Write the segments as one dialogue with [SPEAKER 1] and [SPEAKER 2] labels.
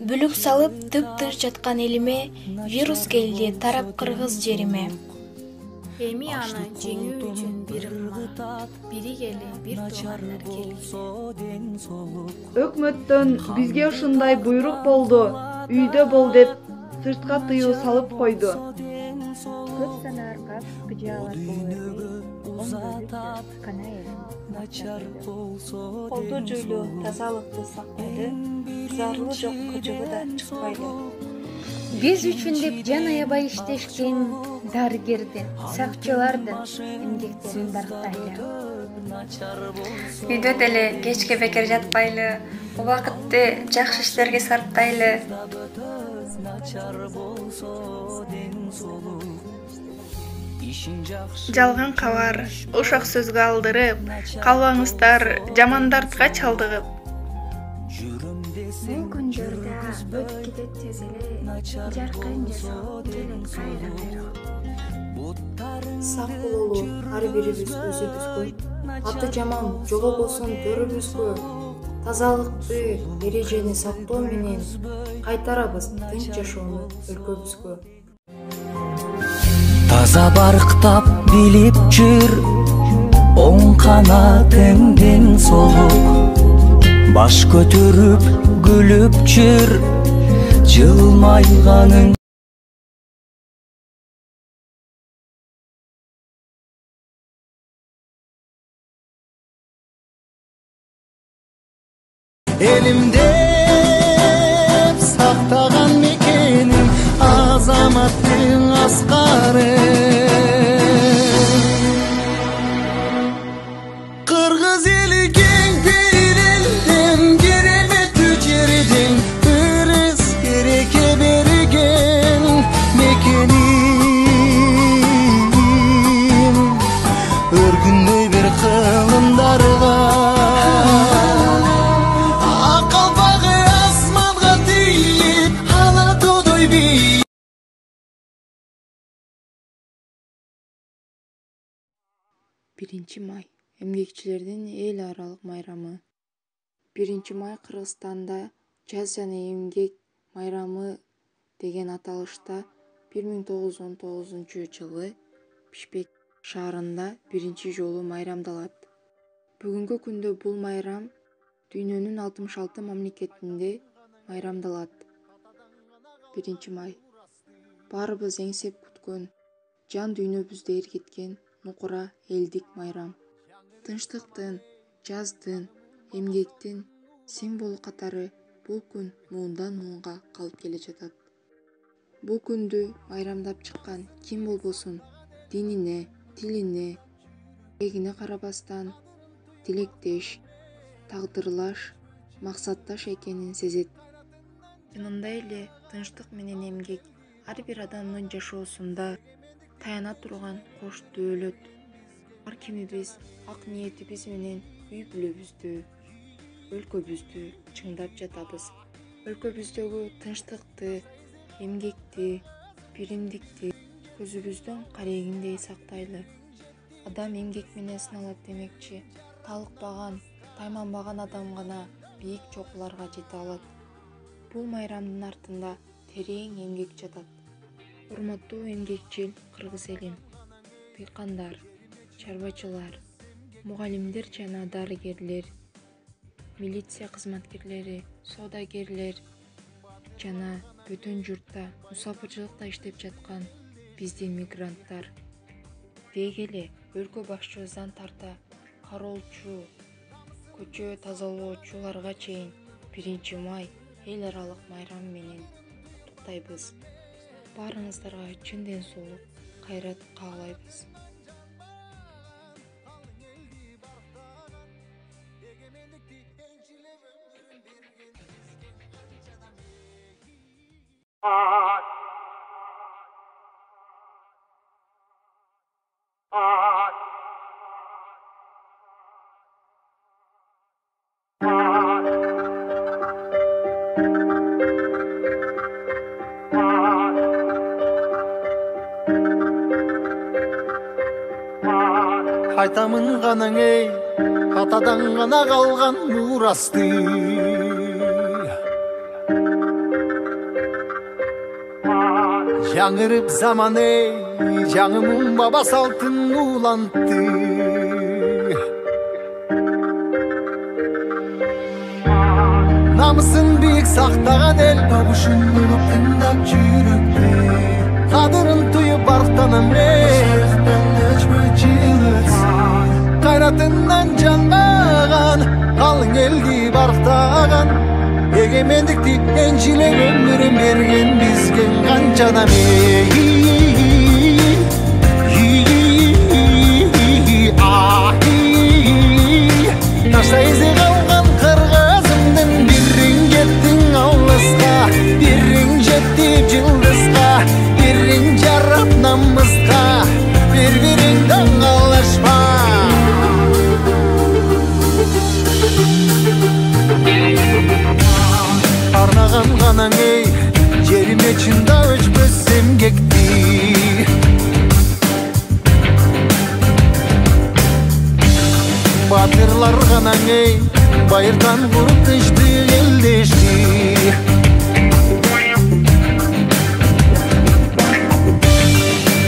[SPEAKER 1] Бүлүк салып тып-тыныч жаткан элиме вирус келди тарап кыргыз жериме.
[SPEAKER 2] Эми аны жеңүү үчүн бир ымма, бири келе бир туугандар келгиле.
[SPEAKER 3] Өкмөттөн бизге ушундай буйрук болду, үйдө бол деп сыртка тыюу салып койду.
[SPEAKER 4] Көп санаар кап кыжаалар боло бербейт.
[SPEAKER 1] Колду жуйлу, тазалыкты сактайды, зарылы жок кыжыгы да чыкпайды.
[SPEAKER 4] Биз үчүн деп жан аябай иштешкен дарыгердин, сакчылардын эмгектерин дарктайлы.
[SPEAKER 5] Үйдө деле кечке бекер жатпайлы, убакытты жакшы иштерге сарптайлы.
[SPEAKER 6] Жалган кабар, ушак сөзгө алдырып, калбаңыздар жамандартка чалдыгып.
[SPEAKER 2] Бул күндөрдө өтүп кетет тез эле, жаркын жашоо келет кайра берип.
[SPEAKER 7] Сак бололу ар бирибиз өзүбүзгө, аты жаман жолобосун төрүбүзгө, тазалыкты, эрежени сактоо менен кайтарабыз тынч жашоону өлкөбүзгө.
[SPEAKER 8] Таза барктап билип жүр, оң канатыңдын солук. Баш көтөрүп күлүп жүр, жылмайганың. Elimde сактаган мекеним, азаматтың аскары. Кыргыз эли кең пейилелден, кереметті жерден, ырыс кереке берген мекеним. Өргүндөй бир кылымдарга,
[SPEAKER 7] Биринчи май эмгекчилердин эл аралык майрамы. 1 май Кыргызстанда жаз жана эмгек майрамы деген аталышта 1919-жылы Бишкек шаарында биринчи жолу майрамдалат. Бүгүнкү күндө бул майрам дүйнөнүн 66 мамлекетинде майрамдалат. 1 май баарыбыз эңсеп күткөн, жан дүйнөбүздү эргиткен нукура элдик майрам. Тынчтыктын, жаздын, эмгектин символу катары бул күн муундан муунга калып келе жатат. Бул күндү майрамдап чыккан ким болбосун динине, тилине, регине карабастан тилектеш, тагдырлаш, максатташ экенин сезет. Чынында эле тынчтык менен эмгек ар бир адамдын жашоосунда таяна турган кош дөөлөт. Ар кимибиз ак ниетибиз менен үй бүлөбүздү, өлкөбүздү чыңдап жатабыз. Өлкөбүздөгү тынчтыкты, эмгекти, биримдикти көзүбүздүн карегиндей сактайлы. Адам эмгек менен сыналат демекчи, талыкпаган, тайманбаган адам гана бийик чокуларга жете алат. Бул майрамдын артында терең эмгек жатат. Урматтуу эмгекчил кыргыз элим, дыйкандар, чарбачылар, мугалимдер жана дарыгерлер, милиция кызматкерлери, соодагерлер жана бөтөн журтта мусафырчылыкта иштеп жаткан биздин мигранттар. Дегеле өлкө башчыбыздан тарта кароолчу, көчө тазалоочуларга чейин 1 май эл аралык майрам менен куттуктайбыз. Баарыңыздарга чын ден соолук, кайрат каалайбыз.
[SPEAKER 8] айтамын ғанаң ей, атадан ғана қалған мурасты. Жаңырып заман ей, жаңымын баба салтын улантты. Намысын биік сақтаған ел, бабушын ұлып тыңдап жүректе. Қадырын тұйып барықтанам ей, қайратынан жанбаған, қалың елді барықтаған. Егемендікті еншілеп өмірін берген бізген қаншадам Таштайызы қалған қырғызымдың бірін кеттің алысқа, бірін жеттіп жылдызға, бірін жарап намысқа, бір-біріңді қалашпа. Арнаған ғанаң ей, жеріме чында өшпес емгекті. Батырлар ғанаң ей, байырдан құрып тышты елдешті.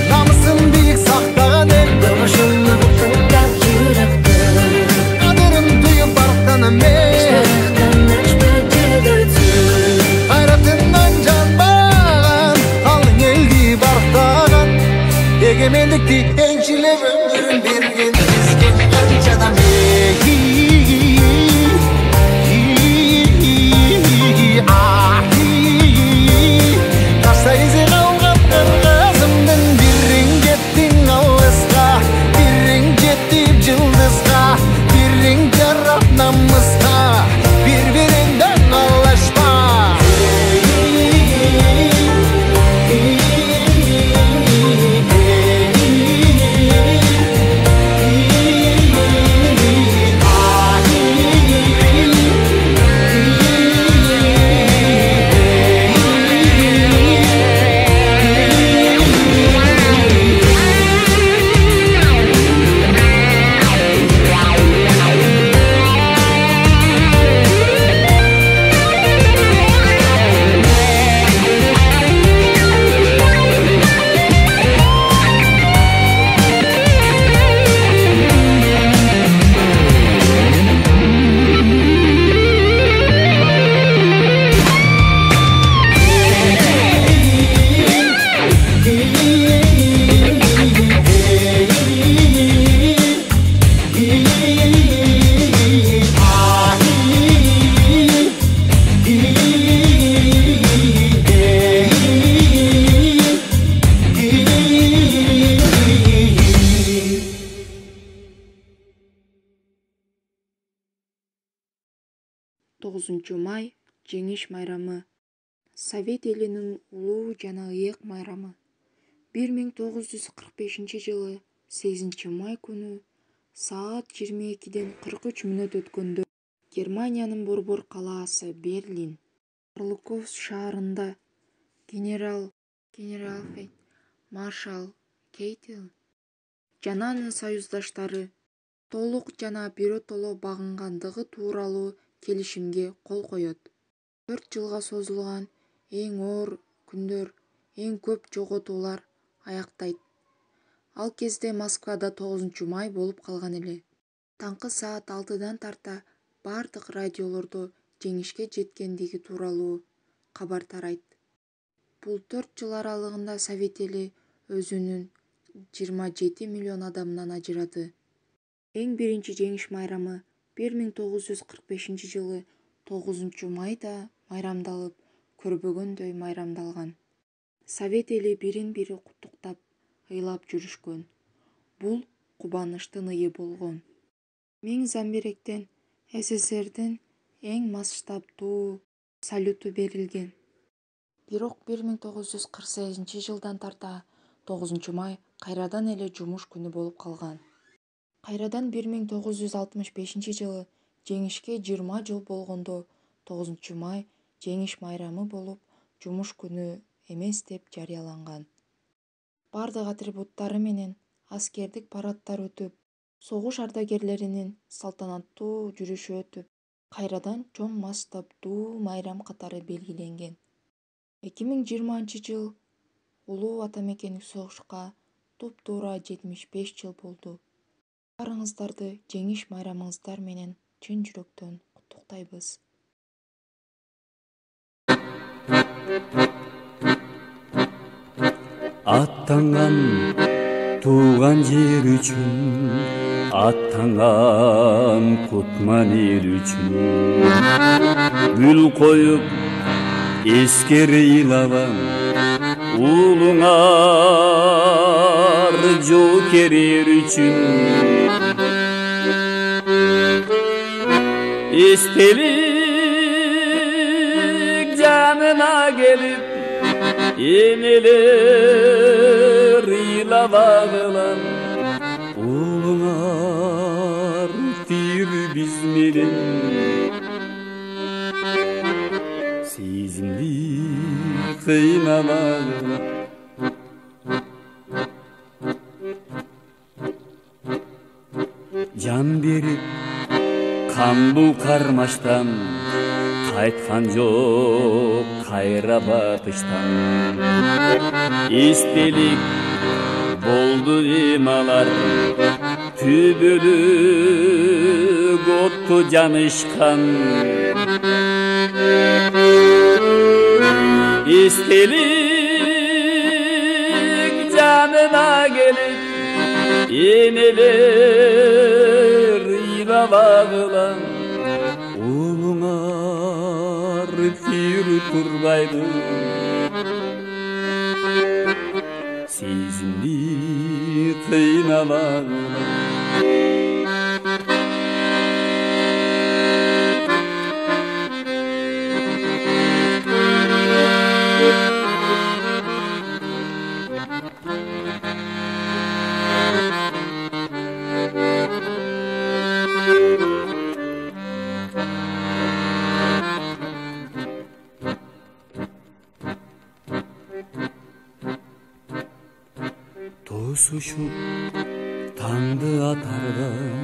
[SPEAKER 8] Намысын биік сақтаған ел, дұғышылығы тыңдап жүректі. Қадырын тұйып барықтанам ей, егемендікті еншілеп өмірін берген бізген қаншадам Таштайызы қалған қырғызымдың бірін кеттің алысқа, бірін жеттіп жылдызға, бірін жарап намысқа, бір-біріңді қалашпа.
[SPEAKER 7] Май жеңиш майрамы. Совет елінің улуу жана ыйык майрамы. 1945 жылы 8 май күнү саат 22-ден 43 мүнөт өткөндө Германиянын борбор калаасы Берлин, Орлуков шаарында генерал-фельд маршал Кейтел жана анын союздаштары толук жана биротоло багынгандыгы тууралуу келишимге кол коёт. 4 жылга созулган эң оор күндөр, эң көп жоготуулар аяктайт. Ал кезде Москвада 9 май болуп калган эле. Таңкы саат 6-дан тарта бардык радиолордо жеңишке жеткендиги тууралуу кабар тарайт. Бул 4 жыл аралыгында Совет эли өзүнүн 27 миллион адамынан ажырады. Эң биринчи жеңиш майрамы 1945 жылы 9 майда майрамдалып, көрбөгөндөй майрамдалган. Совет эли бирин-бири куттуктап, ыйлап жүрүшкөн. Бул кубанычтын ые болгон. Миң Замбиректен СССРдин эң масштабтуу салюту берилген. Бирок 1948 жылдан тарта 9 май кайрадан эле жумуш күнү болуп калган. Кайрадан 1965 жылы жеңишке 20 жыл болгондо 9 май жеңиш майрамы болуп, жумуш күнү эмес деп жарыяланган. Бардык атрибуттары менен аскердик парадтар өтүп, Согуш ардагерлеринин салтанаттуу жүрүшү өтүп, кайрадан чоң масштабдуу майрам катары белгиленген. 2020-жыл улуу атамекендик согушка туп-туура 75 жыл болду. Баарыңыздарды жеңиш майрамыңыздар менен чын жүрөктөн куттуктайбыз.
[SPEAKER 9] Аттанган тууган жер үчүн, аттанган кутман эл үчүн, гүл коюп эскере ыйлабам, уулуңар жоокер эр үчүн. Эстелик жанына келип, энелер ыйлабагылам, уулуңар тир биз менен. Сезимди кыйнабагылам, жан берип камбул кармаштан, кайткан жок кайра батыштан. Эстелик болду эмалар, түбөлүк отту жанышкан. Эстелик жанына келип, энелер ыйлабагылам, уулуңар тир турбайды. Сезимди кыйнабагылам. Тосушуп таңды атардан,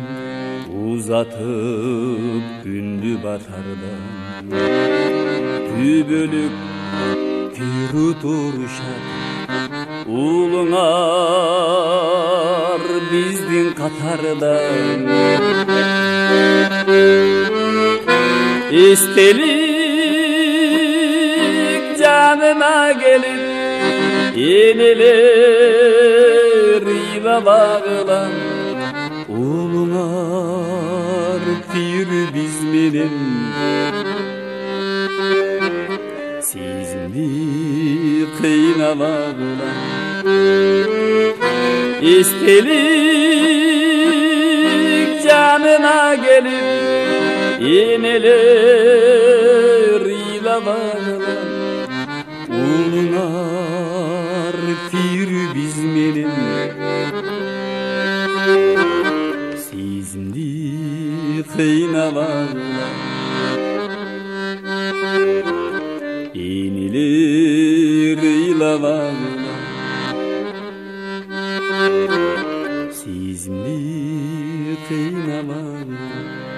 [SPEAKER 9] узатып күндү батардан, түбөлүк тирүү турушат, уулуңар биздин катардан. Эстелик жанына келип, энелер ыйлабагылам, уулуңар тир биз менен. Сезимди кыйнабагылам. Эстелик жанына келип, энелер ыйлабагылам, уулуңар тир биз менен. Сезимди кыйнабагылам. Энелер ыйлабагылам. Сезимди кыйнабагылам.